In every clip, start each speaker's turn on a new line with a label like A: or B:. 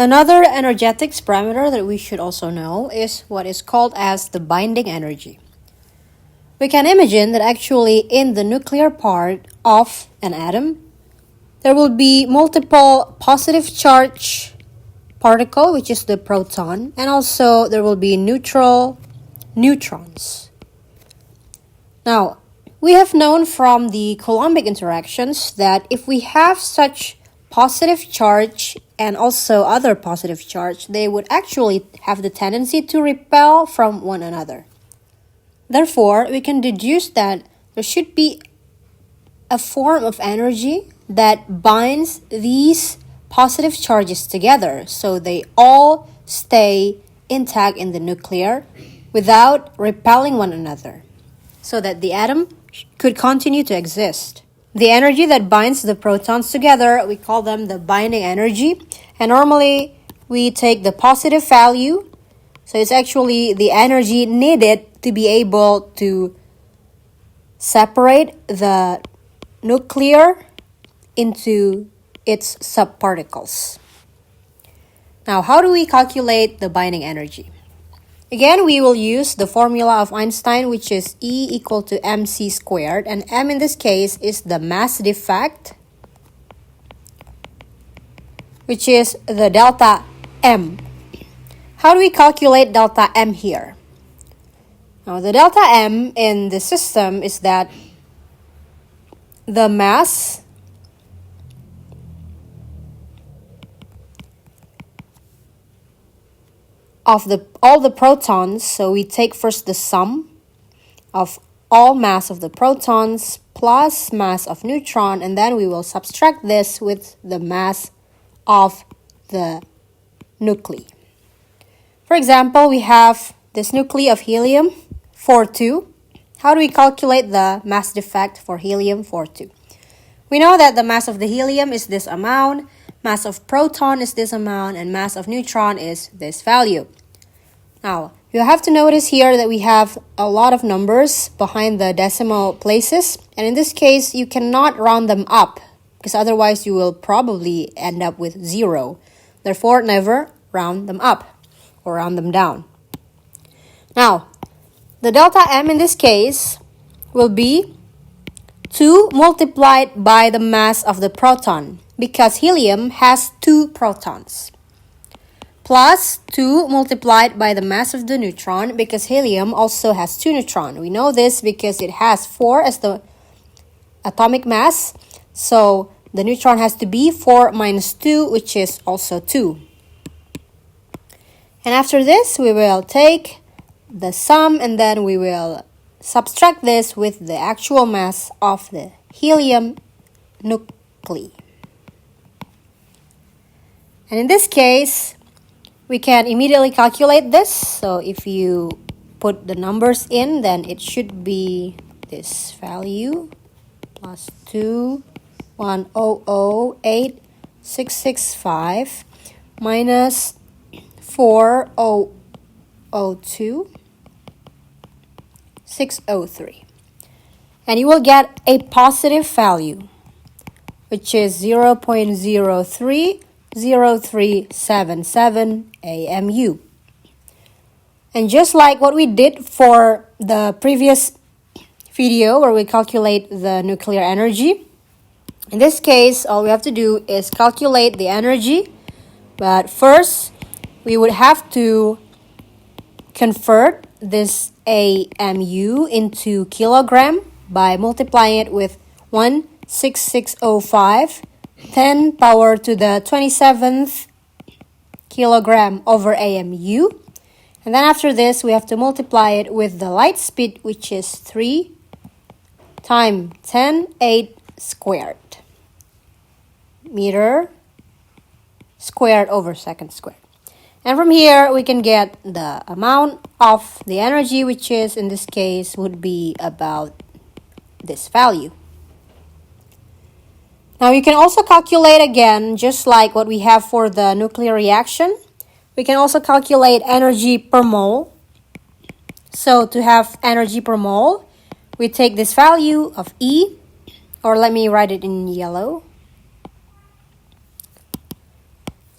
A: Another energetics parameter that we should also know is what is called as the binding energy. We can imagine that actually in the nuclear part of an atom, there will be multiple positive charge particle, which is the proton, and also there will be neutral neutrons. Now, we have known from the Coulombic interactions that if we have such positive charge and also other positive charge, they would actually have the tendency to repel from one another. Therefore, we can deduce that there should be a form of energy that binds these positive charges together so they all stay intact in the nuclear without repelling one another, so that the atom could continue to exist. The energy that binds the protons together, we call them the binding energy, and normally we take the positive value, so it's actually the energy needed to be able to separate the nuclear into its subparticles. Now, how do we calculate the binding energy? Again, we will use the formula of Einstein, which is E equal to mc squared, and m in this case is the mass defect, which is the delta m. How do we calculate delta m here? Now, the delta m in the system is that the mass of all the protons, so we take first the sum of all mass of the protons plus mass of neutron, and then we will subtract this with the mass of the nuclei. For example, we have this nuclei of helium 4-2. How do we calculate the mass defect for helium 4-2? We know that the mass of the helium is this amount, mass of proton is this amount, and mass of neutron is this value. Now, you have to notice here that we have a lot of numbers behind the decimal places, and in this case, you cannot round them up, because otherwise you will probably end up with 0. Therefore, never round them up or round them down. Now, the delta m in this case will be 2 multiplied by the mass of the proton, because helium has 2 protons, plus 2 multiplied by the mass of the neutron, because helium also has 2 neutrons. We know this because it has 4 as the atomic mass, so the neutron has to be 4 minus 2, which is also 2. And after this, we will take the sum, and then we will subtract this with the actual mass of the helium nuclei. And in this case, we can immediately calculate this. So if you put the numbers in, then it should be this value plus 2,100,8665 minus 4,002,603. And you will get a positive value, which is 0.030377 AMU. And just like what we did for the previous video where we calculate the nuclear energy, in this case, all we have to do is calculate the energy. But first, we would have to convert this AMU into kilogram by multiplying it with 16605, 10 power to the 27th kilogram over AMU. And then after this, we have to multiply it with the light speed, which is 3 times 10^8 squared. Meter squared over second squared. And from here, we can get the amount of the energy, which is, in this case, would be about this value. Now, you can also calculate again, just like what we have for the nuclear reaction. We can also calculate energy per mole. So, to have energy per mole, we take this value of E, or let me write it in yellow.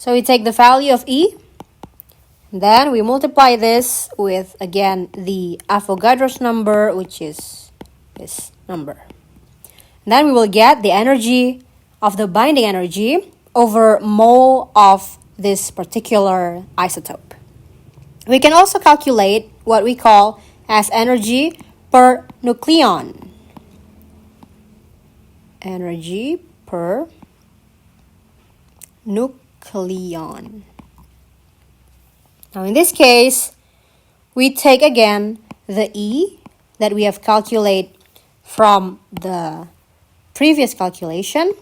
A: So we take the value of E, then we multiply this with, again, the Avogadro's number, which is this number. And then we will get the energy of the binding energy over mole of this particular isotope. We can also calculate what we call as energy per nucleon. Energy per nucleon. Now in this case, we take again the E that we have calculated from the previous calculation.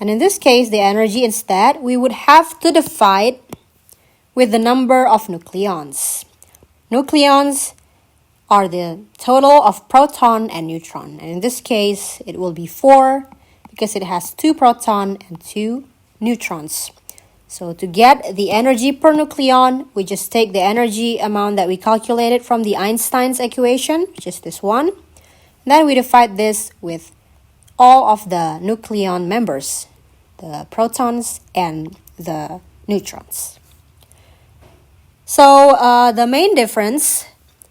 A: And in this case, the energy instead, we would have to divide with the number of nucleons. Nucleons are the total of proton and neutron. And in this case, it will be 4 because it has 2 proton and 2 neutrons. So to get the energy per nucleon, we just take the energy amount that we calculated from the Einstein's equation, which is this one. Then we divide this with all of the nucleon members, the protons and the neutrons. So the main difference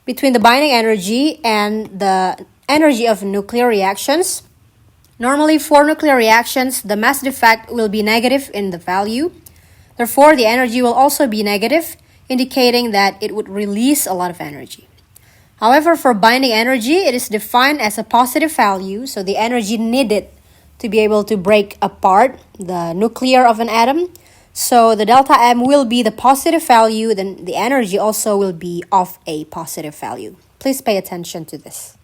A: between the binding energy and the energy of nuclear reactions, normally for nuclear reactions, the mass defect will be negative in the value. Therefore, the energy will also be negative, indicating that it would release a lot of energy. However, for binding energy, it is defined as a positive value, so the energy needed to be able to break apart the nuclear of an atom. So the delta M will be the positive value, then the energy also will be of a positive value. Please pay attention to this.